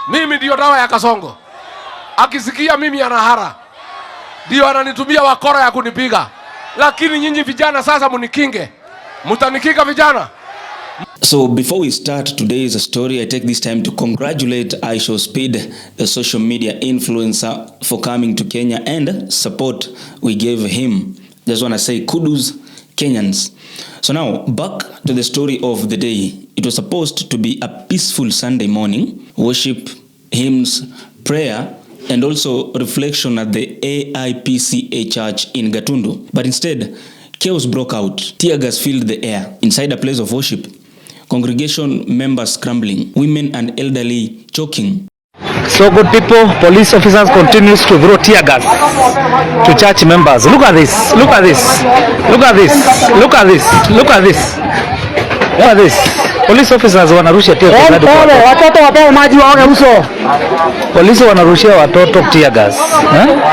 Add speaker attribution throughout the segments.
Speaker 1: Mimi ndio dawa ya kasongo. Akisikia mimi anahara, ndio ananitumia wakora ya kunipiga. Lakini nyinyi vijana sasa munikinge. Mutanikinga vijana.
Speaker 2: So before we start today's story, I take this time to congratulate Aisha Speed, the social media influencer, for coming to Kenya and support we gave him. Just want to say kudos Kenyans. So now back to the story of the day. It was supposed to be a peaceful Sunday morning, worship, hymns, prayer, and also reflection at the AIPCA church in Gatundu. But instead, chaos broke out. Teargas filled the air. Inside a place of worship, congregation members scrambling, women and elderly choking.
Speaker 3: So good people, police officers continues to throw tear gas to church members. Look at this, look at this, look at this, look at this, look at this, look at this. Police officers wanarusha tear gas. Watoto wapewe maji waone uso. Polisi wanarushia watoto tear gas.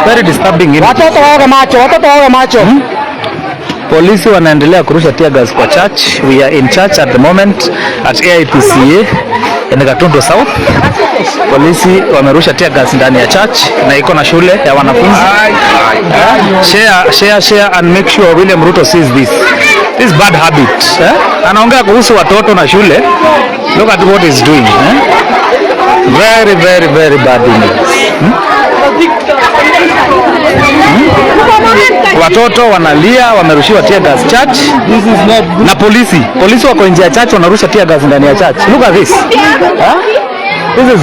Speaker 3: Very disturbing. Watoto waone macho, watoto waone macho. Polisi wanaendelea kurusha tear gas kwa church. We are in church at the moment at AIPCA in Gatundu South. Polisi wamerusha tear gas ndani ya church na iko na shule ya wanafunzi. Share and make sure William Ruto sees this bad habit. Anaongea kuhusu watoto na shule. Look at what he's doing. Very bad Watoto wanalia, wamerushiwa tear gas church. Na polisi wako nje ya church wanarusha tear gas ndani ya church. Look at this. This is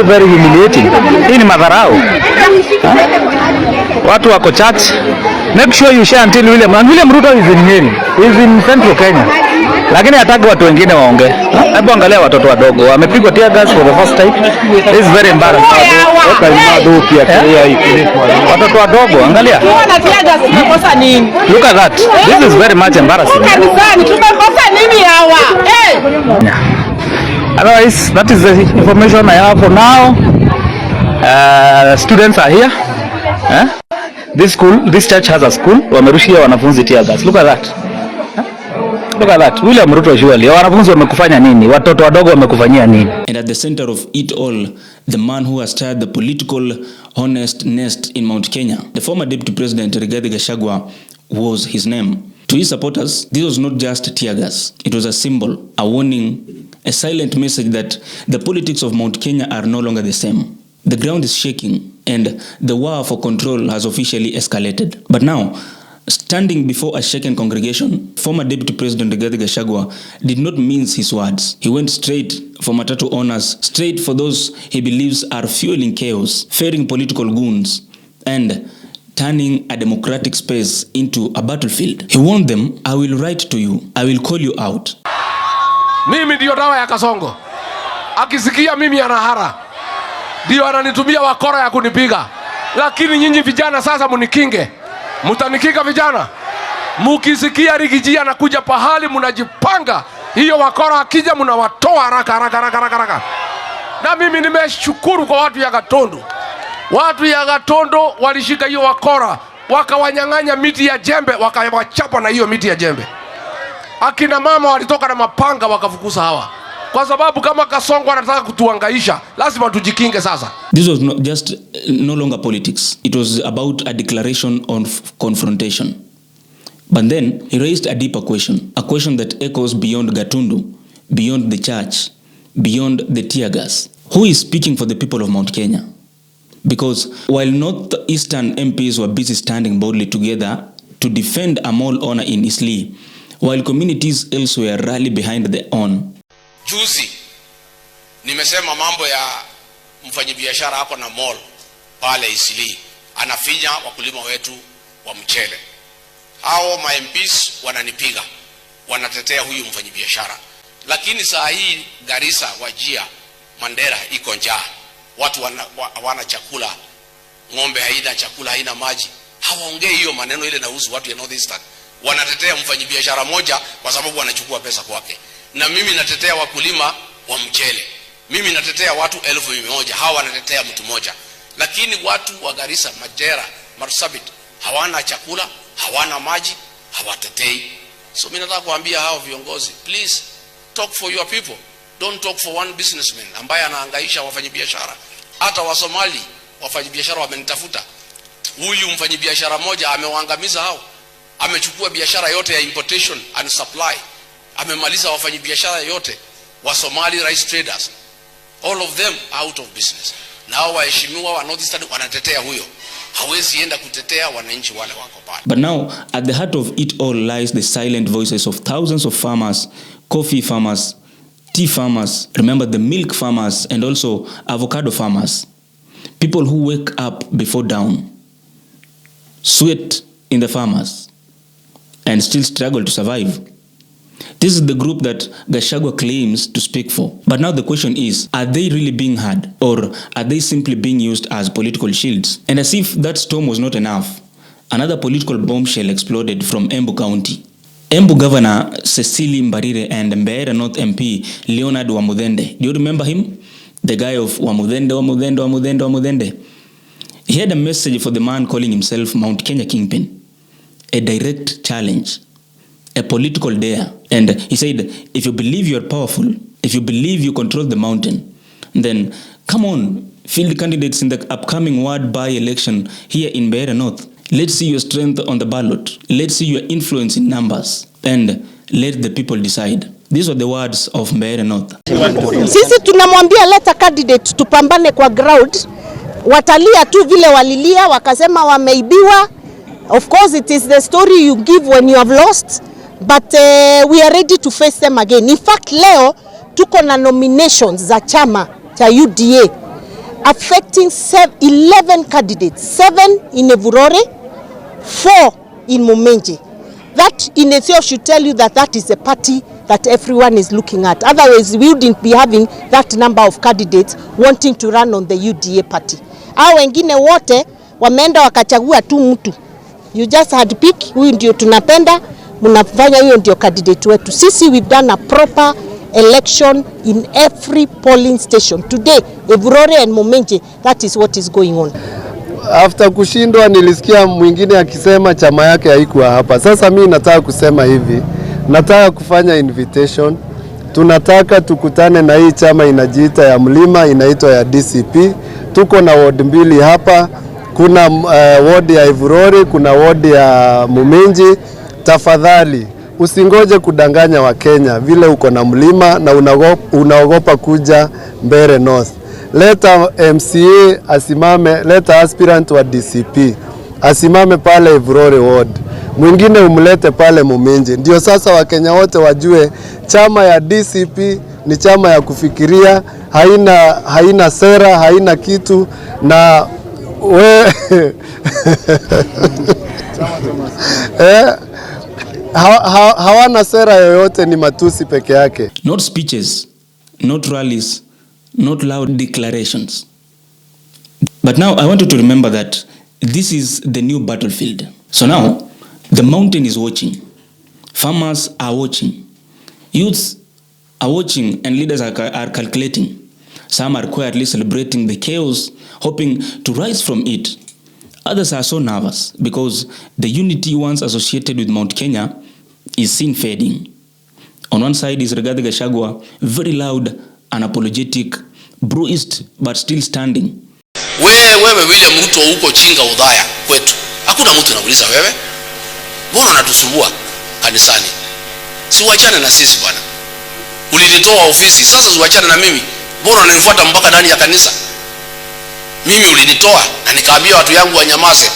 Speaker 3: very humiliating. Hii ni madharau. Watu wako church. Make sure you share until William Ruto is in Nyeri. Is in Central Kenya. Lakini hataki watu wengine waongee. Hebu angalia watoto wadogo wamepigwa tear gas for the first time. This is very embarrassing. Watoto wadogo angalia. Look at that. This is very much embarrassing. Otherwise, that is the information I have for now. Students are here. This church has a school. Wamerushia wanafunzi tear gas. Look at that. Look at that. William Ruto surely. Wanafunzi wamekufanya nini? Watoto wadogo wamekufanyia nini?
Speaker 2: And at the center of it all, the man who has started the political honest nest in Mount Kenya, the former deputy president Rigathi Gachagua, was his name. To his supporters, this was not just tear gas. It was a symbol, a warning, a silent message that the politics of Mount Kenya are no longer the same. The ground is shaking and the war for control has officially escalated. But now, standing before a shaken congregation, former Deputy President Rigathi Gachagua did not mince his words. He went straight for Matatu owners, straight for those he believes are fueling chaos, ferrying political goons, and turning a democratic space into a battlefield. He warned them, I will write to you, I will call you out.
Speaker 1: Mimi ndio dawa ya kasongo. Akisikia mimi anahara, ndio ananitumia wakora ya kunipiga. Lakini nyinyi vijana sasa munikinge. Mutanikinga vijana. Mukisikia Riggy G anakuja pahali munajipanga. Hiyo wakora akija munawatoa haraka. Na mimi nimeshukuru kwa watu ya Gatundu. Watu ya Gatundu walishika hiyo wakora, wakawanyang'anya miti ya jembe, wakawachapa na hiyo miti ya jembe. Akina mama walitoka na mapanga wakafukuza hawa. Kwa sababu kama Kasongo anataka kutuangaisha, lazima tujikinge sasa.
Speaker 2: This was not just no longer politics. It was about a declaration of confrontation. But then he raised a deeper question, a question that echoes beyond Gatundu, beyond the church, beyond the tear gas. Who is speaking for the people of Mount Kenya? Because while Northeastern MPs were busy standing boldly together to defend a mall owner in Eastleigh, while communities elsewhere rally behind their own.
Speaker 4: Juzi nimesema mambo ya mfanyabiashara hapo na mall pale Eastleigh anafinya wakulima wetu wa mchele. Hao ma MPs wananipiga, wanatetea huyu mfanyabiashara. Lakini saa hii Garissa, Wajia, Mandera iko njaa. Watu wana chakula, ng'ombe haina chakula, haina maji. Hawaongei hiyo maneno ile inahusu watu ya Northeastern. Wanatetea mfanyabiashara moja kwa sababu wanachukua pesa kwake. Na mimi natetea wakulima wa mchele. Mimi natetea watu 1,100. Hawa wanatetea mtu mmoja. Lakini watu wa Garissa, Mandera, Marsabit hawana chakula, hawana maji, hawatetei. So mimi nataka kuambia hao viongozi, please talk for your people. Don't talk for one businessman ambaye anahangaisha wafanyabiashara. Hata wa Somali wafanyabiashara wamenitafuta. Huyu mfanyabiashara moja amewaangamiza hao. Amechukua biashara yote ya importation and supply. Amemaliza wafanyabiashara yote wa Somali rice traders. All of them out of business. Nao waheshimiwa wa Northeastern wanatetea huyo. Hawezi enda kutetea wananchi wale wako pale.
Speaker 2: But now, at the heart of it all lies the silent voices of thousands of farmers, coffee farmers, tea farmers, remember the milk farmers, and also avocado farmers. People who wake up before dawn, sweat in the farmers, and still struggle to survive. This is the group that Gachagua claims to speak for. But now the question is, are they really being heard, or are they simply being used as political shields? And as if that storm was not enough, another political bombshell exploded from Embu County. Embu Governor Cecily Mbarire and Mbarire North MP Leonard wa Muthende. Do you remember him? The guy of wa Muthende. He had a message for the man calling himself Mount Kenya Kingpin. A direct challenge. A political dare. And he said, if you believe you are powerful, if you believe you control the mountain, then come on, field candidates in the upcoming ward by-election here in Mbarire North. Let's see your strength on the ballot. Let's see your influence in numbers. And let the people decide. These were the words of Mbarire North.
Speaker 5: Sisi tunamwambia leta candidate tupambane kwa ground. Watalia tu vile walilia, wakasema wameibiwa. Of course it is the story you give when you have lost. But we are ready to face them again. In fact, leo tuko na nominations za chama cha UDA affecting 11 candidates, 7 in Evurore, 4 in Mumenje. That in itself should tell you that that is a party that everyone is looking at. Otherwise, we wouldn't be having that number of candidates wanting to run on the UDA party. Hao wengine wote wameenda wakachagua tu mtu. You just had pick, huyu ndio tunapenda. Munafanya hiyo ndio candidate wetu. Sisi we've done a proper election in every polling station. Today, Evurore and Mumenje, that is what is going on.
Speaker 6: After kushindwa nilisikia mwingine akisema chama yake haikuwa hapa. Sasa mimi nataka kusema hivi. Nataka kufanya invitation. Tunataka tukutane na hii chama inajiita ya Mlima, inaitwa ya DCP. Tuko na ward 2 hapa. Kuna ward ya Evurore, kuna ward ya Mumenje. Tafadhali usingoje kudanganya wa Kenya vile uko na Mlima na unaogopa kuja Mbarire North. Leta MCA asimame, leta aspirant wa DCP asimame pale Evurore ward. Mwingine umlete pale Mumenje. Ndio sasa wa Kenya wote wajue chama ya DCP ni chama ya kufikiria, haina sera, haina kitu na we hawana sera yoyote, ni matusi peke yake.
Speaker 2: Not speeches, not rallies, not loud declarations. But now I want you to remember that this is the new battlefield. So now the mountain is watching. Farmers are watching. Youths are watching, and leaders are calculating. Some are quietly celebrating the chaos, hoping to rise from it. Others are so nervous because the unity once associated with Mount Kenya is seen fading. On one side is Rigathi Gachagua, very loud, unapologetic, bruised, but still standing.
Speaker 4: Wewe William Ruto huko chinga udhaya kwetu. Hakuna mtu anauliza wewe. Mbona unatusumbua kanisani? Si uachane na sisi bwana. Ulinitoa ofisi, sasa uachane na mimi. Mbona unanifuata mpaka ndani ya kanisa? Mimi ulinitoa na nikaambia watu yangu wanyamaze,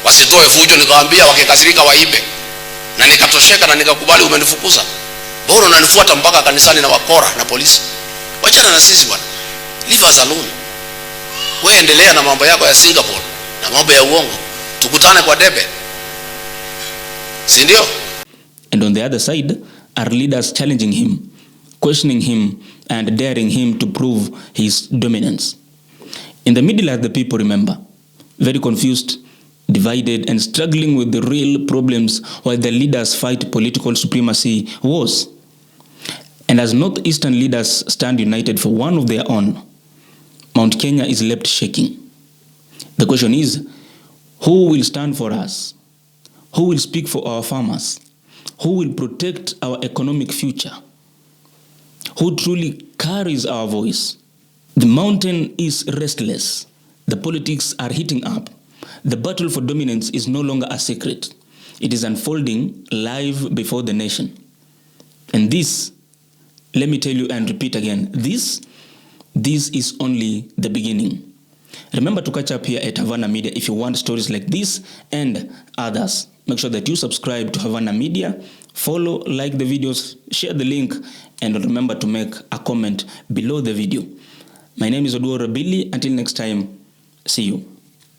Speaker 4: wasitoe fujo, nikawaambia wakikasirika waibe. Na nikatosheka na nikakubali umenifukuza. Mbona unanifuata mpaka kanisani na wakora na polisi? Wachana na sisi bwana. Leave us alone. Wewe endelea na mambo yako ya Singapore na mambo ya uongo. Tukutane kwa debe. Si ndio?
Speaker 2: And on the other side are leaders challenging him, questioning him and daring him to prove his dominance. In the middle are the people, remember, very confused, divided and struggling with the real problems while the leaders fight political supremacy wars. And as Northeastern leaders stand united for one of their own, Mount Kenya is left shaking. The question is, who will stand for us? Who will speak for our farmers? Who will protect our economic future? Who truly carries our voice. The mountain is restless. The politics are heating up. The battle for dominance is no longer a secret. It is unfolding live before the nation. And this, let me tell you and repeat again, this is only the beginning. Remember to catch up here at Havana Media if you want stories like this and others. Make sure that you subscribe to Havana Media, follow, like the videos, share the link, and remember to make a comment below the video. My name is Oduor Rabili. Until next time, see you.